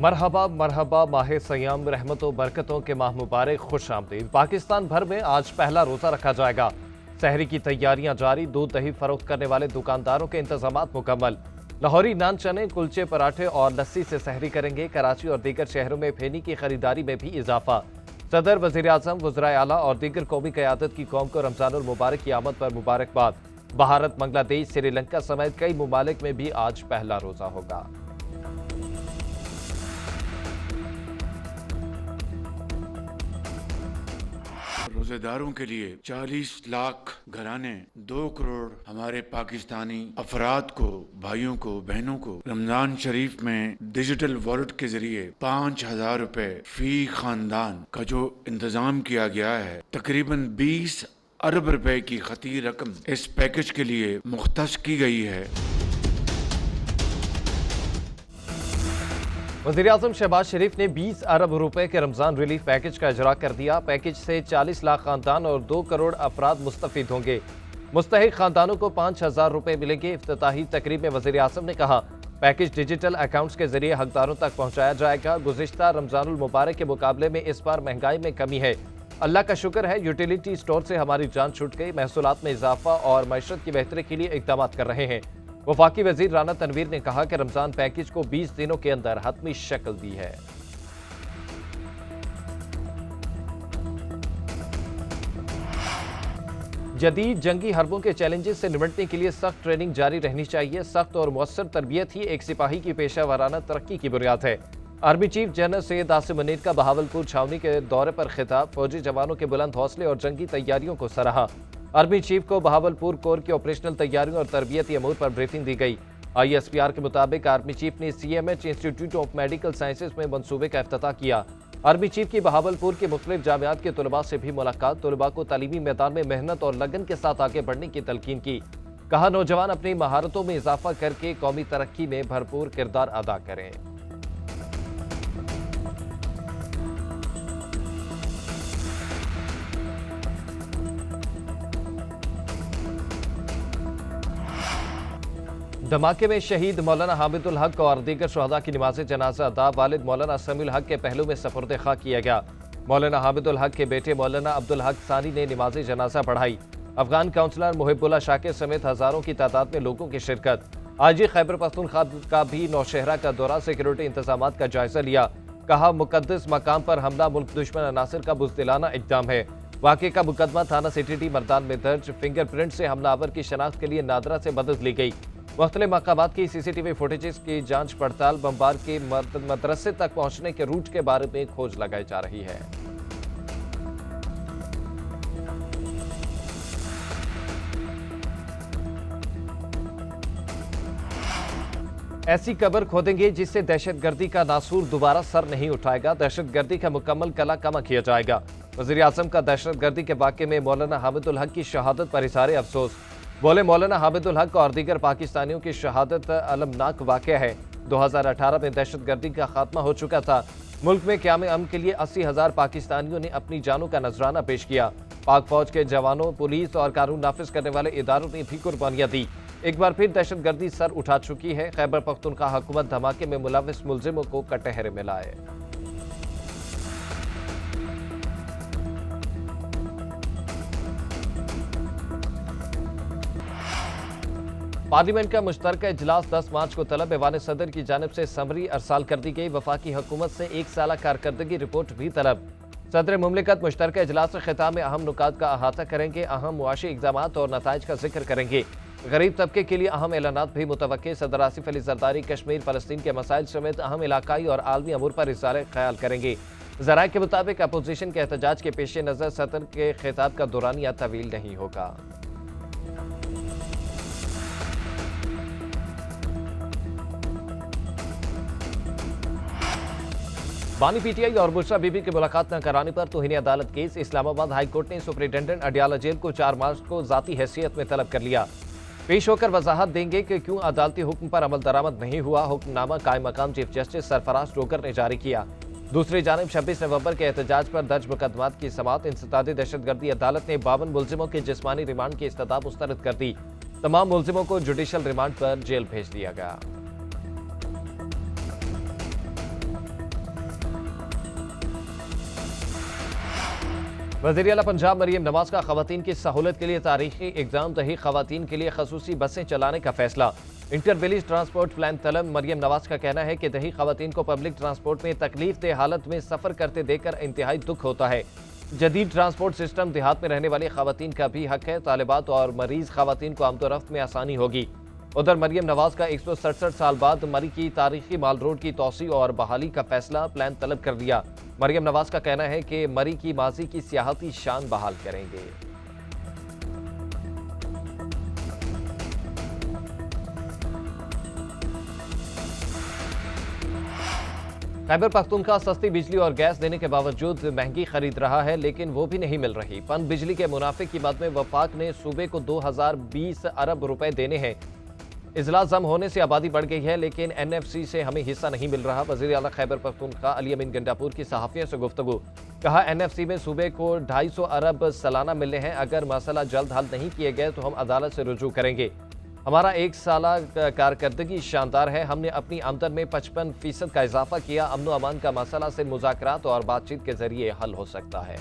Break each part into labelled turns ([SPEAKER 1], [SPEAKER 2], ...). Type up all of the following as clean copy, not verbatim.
[SPEAKER 1] मरहबा मरहबा माह सयाम रहमतों बरकतों के माह मुबारक, खुश आमदीद। पाकिस्तान भर में आज पहला रोजा रखा जाएगा। सहरी की तैयारियां जारी। दूध दही फरोख्त करने वाले दुकानदारों के इंतजामात मुकम्मल। लाहौरी नान चने कुलचे पराठे और लस्सी से सहरी करेंगे। कराची और दीगर शहरों में फेनी की खरीदारी में भी इजाफा। सदर, वजीर आजम, वज़राए आला और दीगर कौमी क़यादत की कौम को रमजानुल मुबारक की आमद पर मुबारकबाद। भारत, बांग्लादेश, श्रीलंका समेत कई ममालिक में भी आज पहला रोजा होगा।
[SPEAKER 2] रोजेदारों के लिए 40 लाख घराने, 2 करोड़ हमारे पाकिस्तानी अफराद को, भाइयों को, बहनों को रमजान शरीफ में डिजिटल वॉलेट के जरिए 5,000 रुपए फी खानदान का जो इंतजाम किया गया है, तकरीबन 20 अरब रुपए की खती रकम इस पैकेज के लिए मुख्तस की गई है।
[SPEAKER 1] वज़ीर-ए-आज़म शहबाज शरीफ ने 20 अरब रुपए के रमजान रिलीफ पैकेज का इजरा कर दिया। पैकेज से 40 लाख खानदान और 2 करोड़ अफराद मुस्तफीद होंगे। मुस्तहिक खानदानों को 5,000 रुपए मिलेंगे। इफ्तिताही तकरीब में वज़ीर-ए-आज़म ने कहा, पैकेज डिजिटल अकाउंट्स के जरिए हकदारों तक पहुंचाया जाएगा। गुज़िश्ता रमजानुल मुबारक के मुकाबले में इस बार महंगाई में कमी है। अल्लाह का शुक्र है, यूटिलिटी स्टोर से हमारी जान छूट गई। महसूलात में इजाफा और मईशत की बेहतरी के लिए इकदाम कर रहे हैं। वफाकी वजीर राना तनवीर ने कहा कि रमजान पैकेज को 20 दिनों के अंदर हतमी शक्ल दी है। जदीद जंगी हरबों के चैलेंजेस से निपटने के लिए सख्त ट्रेनिंग जारी रहनी चाहिए। सख्त और मुअस्सर तरबियत ही एक सिपाही की पेशा वाराना तरक्की की बुनियाद है। Army chief general Syed Asim Munir का बहावलपुर छावनी के दौरे पर खिताब। फौजी जवानों के बुलंद हौसले और जंगी तैयारियों को सराहा। आर्मी चीफ को बहावलपुर कोर की ऑपरेशनल तैयारियों और तरबियती अमूर पर ब्रीफिंग दी गई। ISPR के मुताबिक आर्मी चीफ ने CMH institute of medical sciences में मंसूबे का इफ्तिताह किया। आर्मी चीफ की बहावलपुर के मुख्तलिफ जामियात के तलबा से भी मुलाकात। तलबा को तालीमी मैदान में मेहनत और लगन के साथ आगे बढ़ने की तलकीन की। कहा, नौजवान अपनी महारतों में इजाफा करके कौमी तरक्की में भरपूर किरदार अदा करें। धमाके में शहीद मौलाना हामिदुल हक और दीगर शुहदा की नमाज जनाजा अदा। वालिद मौलाना समीउल हक के पहलू में सपुर्द खा किया गया। मौलाना हामिदुल हक के बेटे मौलाना अब्दुल हक सानी ने नमाज जनाजा पढ़ाई। अफगान काउंसलर मुहिबुल्लाह शाकिर समेत हजारों की तादाद में लोगों की शिरकत। आईजी खैबर पख्तूनख्वा का भी नौशहरा का दौरा, सिक्योरिटी इंतजामात का जायजा लिया। कहा, मुकद्दस मकाम पर हमला मुल्क दुश्मन अनासिर का बुज़दिलाना इक़दाम है। वाक़े का मुकदमा थाना सिटी मर्दान में दर्ज। फिंगरप्रिंट से हमलावर की शनाख्त के लिए नादरा से मदद ली गई। मुख्तलिफ मकामात की CCTV फुटेजेस की जांच पड़ताल। बमबार के मदरसे तक पहुंचने के रूट के बारे में खोज लगाई जा रही है। ऐसी कब्र खोदेंगे जिससे दहशतगर्दी का नासूर दोबारा सर नहीं उठाएगा। दहशतगर्दी का मुकम्मल कला कमा किया जाएगा। वज़ीर आज़म का दहशतगर्दी के वाक़े में मौलाना हामिदुल हक की शहादत पर इज़हार अफसोस। बोले, मौलाना हामिदुल हक और दीगर पाकिस्तानियों की शहादत अलमनाक वाक़या है। 2018 में दहशतगर्दी का खात्मा हो चुका था। मुल्क में क़याम अमन के लिए 80,000 पाकिस्तानियों ने अपनी जानों का नजराना पेश किया। पाक फौज के जवानों, पुलिस और कानून नाफिज करने वाले इदारों ने भी कुर्बानियां दी। एक बार फिर दहशतगर्दी सर उठा चुकी है। खैबर पख्तूनख्वा हुकूमत धमाके में मुलविस मुलजिमों को कटहरे में लाए। पार्लियामेंट का मुश्तरका इजलास 10 मार्च को तलब। ऐवान सदर की जानिब से समरी अरसाल कर दी गई। वफाकी हुकूमत से 1 साला कारकर्दगी रिपोर्ट भी तलब। सदर मुमलिकत मुश्तरका इजलास से खिताब में अहम नुकात का अहाता करेंगे। अहम मुआशी इक़दामात और नताइज का जिक्र करेंगे। गरीब तबके के लिए अहम ऐलानात भी मुतवक्के। सदर आसिफ अली जरदारी कश्मीर फ़लस्तीन के मसाइल समेत अहम इलाकाई और आलमी अमूर पर इज़हार ख्याल करेंगे। ज़राए के मुताबिक अपोजिशन के एहतजाज के पेश नज़र सदर के खिताब का दौरानिया तवील नहीं होगा। बानी PTI और बुशरा बीबी की मुलाकात न कराने पर तौहीन अदालत केस। इस्लामाबाद हाई कोर्ट ने सुपरिटेंडेंट अडियाला जेल को 4 मार्च को जाती हैसियत में तलब कर लिया। पेश होकर वजाहत देंगे कि क्यों अदालती हुक्म पर अमल दरामद नहीं हुआ। हुक्मनामा कायम मकाम चीफ जस्टिस सरफराज डोगर ने जारी किया। दूसरी जानिब 26 नवंबर के एहतजाज पर दर्ज मुकदमात की समाअत। इंसदादी दहशतगर्दी अदालत ने 52 मुलजिमों के जिस्मानी रिमांड की इस्तदा मुस्तरद कर दी। तमाम मुलजिमों को जुडिशल रिमांड पर जेल भेज दिया गया। वज़ीर आला पंजाब मरियम नवाज का खवातीन की सहूलत के लिए तारीखी एग्जाम दही खवातीन के लिए खसूसी बसें चलाने का फैसला। इंटर विलेज ट्रांसपोर्ट प्लान तलब मरियम नवाज का कहना है कि दही खवातीन को पब्लिक ट्रांसपोर्ट में तकलीफ दे हालत में सफर करते देखकर इंतहाई दुख होता है। जदीद ट्रांसपोर्ट सिस्टम देहात में रहने वाली खवातीन का भी हक है। तालिबात और मरीज खवातीन को आमदोरफ्त में आसानी होगी। उधर मरियम नवाज का 167 साल बाद मरी की तारीखी माल रोड की तोसी और बहाली का फैसला प्लान तलब कर दिया। मरियम नवाज का कहना है कि मरी की माजी की सियाहती शान बहाल करेंगे। खैबर पख्तूनख्वा सस्ती बिजली और गैस देने के बावजूद महंगी खरीद रहा है, लेकिन वो भी नहीं मिल रही। पन बिजली के मुनाफे की बात में वफाक ने सूबे को 2020 अरब रुपए देने हैं। इजलास जम होने से आबादी बढ़ गई है, लेकिन एनएफसी से हमें हिस्सा नहीं मिल रहा। वज़ीर आला खैबर पख्तूनख्वा अली अमीन गंडापुर की सहाफ़ियों से गुफ्तगू। कहा, एनएफसी में सूबे को 250 अरब सालाना मिलने हैं। अगर मसला जल्द हल नहीं किए गए तो हम अदालत से रुजू करेंगे। हमारा 1 साला कारकर्दगी शानदार है। हमने अपनी आमदन में 55% का इजाफा किया। अमन व अमान का मसला सिर्फ मुज़ाकरात और बातचीत के जरिए हल हो सकता है।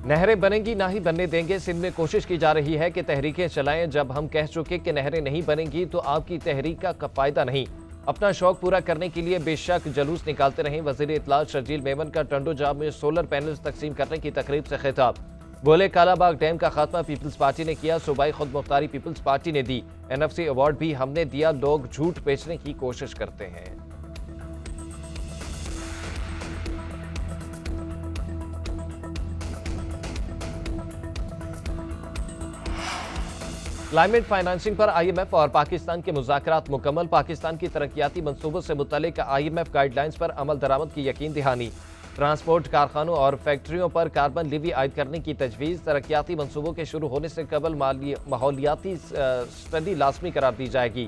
[SPEAKER 1] नहरें बनेंगी ना ही बनने देंगे। सिंध में कोशिश की जा रही है कि तहरीकें चलाएं। जब हम कह चुके कि नहरें नहीं बनेंगी तो आपकी तहरीक का फायदा नहीं। अपना शौक पूरा करने के लिए बेशक जुलूस निकालते रहें। वज़ीर इत्तलात शर्जील मेमन का टंडो जाब में सोलर पैनल्स तकसीम करने की तकरीब से खिताब। बोले, कालाबाग डैम का खात्मा पीपल्स पार्टी ने किया, सूबाई खुद मुख्तारी पीपल्स पार्टी ने दी। एनएफसी अवार्ड भी हमने दिया। लोग झूठ बेचने की कोशिश करते हैं। क्लाइमेट फाइनेंसिंग पर आईएमएफ और पाकिस्तान के मुज़ाकरात मुकम्मल। पाकिस्तान की तरक्याती मंसूबों से मुतल्लिक आईएमएफ गाइडलाइंस पर अमल दरामद की यकीन दहानी। ट्रांसपोर्ट, कारखानों और फैक्ट्रियों पर कार्बन लिवी आयद करने की तजवीज़। तरक्याती मंसूबों के शुरू होने से कबल माहौलियाती स्टडी लाजमी करार दी जाएगी।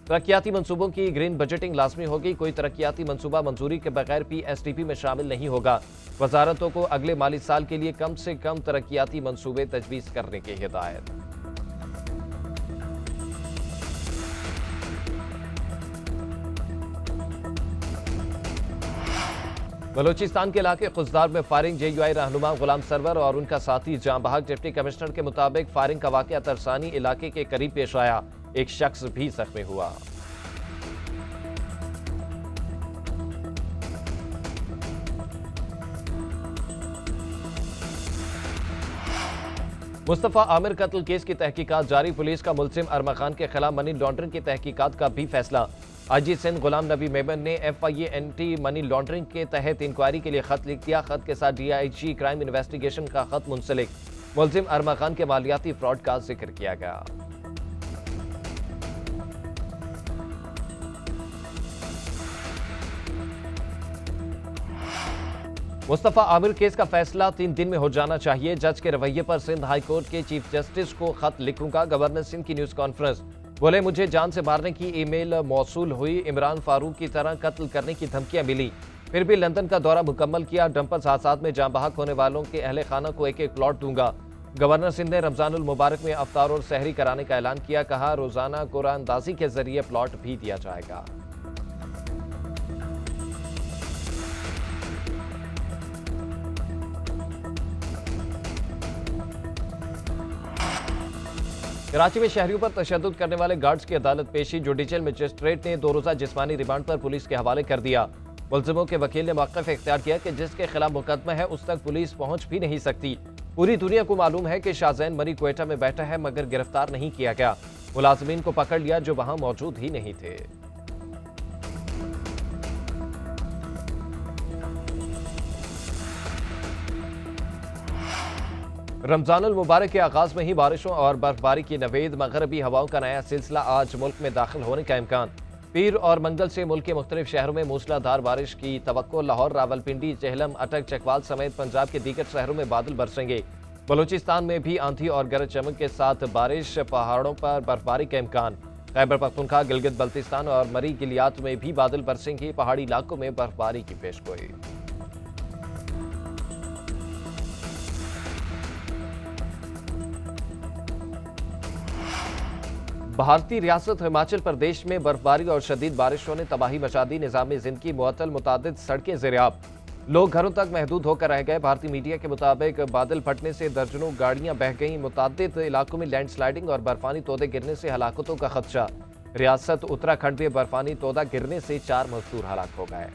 [SPEAKER 1] तरक्याती मंसूबों की ग्रीन बजटिंग लाजमी होगी। कोई तरक्याती मंसूबा मंजूरी के बगैर पीएसटीपी में शामिल नहीं होगा। वजारतों को अगले माली साल के लिए कम से कम तरक्याती मंसूबे तजवीज़ करने की हिदायत। बलोचिस्तान के इलाके खुजदार में फायरिंग। जेयूआई रहनुमा गुलाम सरवर और उनका साथी जाँ बहक। डिप्टी कमिश्नर के मुताबिक फायरिंग का वाकया तरसानी इलाके के करीब पेश आया। एक शख्स भी जख्मी हुआ। मुस्तफा आमिर कत्ल केस की तहकीकात जारी। पुलिस का मुलजिम अरमा खान के खिलाफ मनी लॉन्ड्रिंग की तहकीकात का भी फैसला। आईजी सिंध गुलाम नबी मेमन ने एफआईए एंटी मनी लॉन्ड्रिंग के तहत इंक्वायरी के लिए खत लिख दिया। खत के साथ डीआईजी क्राइम इन्वेस्टिगेशन का खत मुंसलिक। मुलजिम अरमा खान के मालियाती फ्रॉड का जिक्र किया गया। मुस्तफा आमिर केस का फैसला 3 दिन में हो जाना चाहिए। जज के रवैये पर सिंध हाई कोर्ट के चीफ जस्टिस को खत लिखूंगा। गवर्नर सिंध की न्यूज कॉन्फ्रेंस। बोले, मुझे जान से मारने की ईमेल मौसूल हुई। इमरान फारूक की तरह कत्ल करने की धमकियां मिली, फिर भी लंदन का दौरा मुकम्मल किया। डंपर हादसात में जाँ बहक होने वालों के अहले खाना को एक एक प्लॉट दूंगा। गवर्नर सिंध ने रमजानुल मुबारक में अफ्तार और सहरी कराने का ऐलान किया। कहा, रोजाना कुरानदाजी के जरिए प्लॉट भी दिया जाएगा। कराची में शहरियों पर तशद्दुद करने वाले गार्ड्स की अदालत पेशी। जुडिशियल मजिस्ट्रेट ने 2 रोजा जिस्मानी रिमांड पर पुलिस के हवाले कर दिया। मुलजिमों के वकील ने मौक़िफ़ इख्तियार किया कि जिसके खिलाफ मुकदमा है उस तक पुलिस पहुंच भी नहीं सकती। पूरी दुनिया को मालूम है कि शाहजैन मरी क्वेटा में बैठा है, मगर गिरफ्तार नहीं किया गया। मुलाजिमीन को पकड़ लिया जो वहां मौजूद ही नहीं थे। रमजानुल मुबारक के आगाज में ही बारिशों और बर्फबारी की नवेद। मगरबी हवाओं का नया सिलसिला आज मुल्क में दाखिल होने का इम्कान। पीर और मंगल से मुल्क के मुख्तलिफ शहरों में मूसलाधार बारिश की तवक्को। लाहौर, रावलपिंडी, जेहलम, अटक, चकवाल समेत पंजाब के दीगर शहरों में बादल बरसेंगे। बलूचिस्तान में भी आंधी और गरज चमक के साथ बारिश। पहाड़ों पर बर्फबारी का इम्कान। खैबर पख्तूनख्वा, गिलगित बल्तिस्तान और मरी गिलियात में भी बादल बरसेंगे। पहाड़ी इलाकों में बर्फबारी की पेशगोई। भारतीय रियासत हिमाचल प्रदेश में बर्फबारी और शदीद बारिशों ने तबाही मचा दी। निज़ामी ज़िंदगी मुअत्तल, मुतादिद सड़कें ज़ेर-ए-आब, लोग घरों तक महदूद होकर रह गए। भारतीय मीडिया के मुताबिक बादल फटने से दर्जनों गाड़ियां बह गईं। मुतादिद इलाकों में लैंडस्लाइडिंग और बर्फानी तोदे गिरने से हलाकतों का खदशा। रियासत उत्तराखंड में बर्फानी तोदा गिरने से 4 मजदूर हलाक हो गए।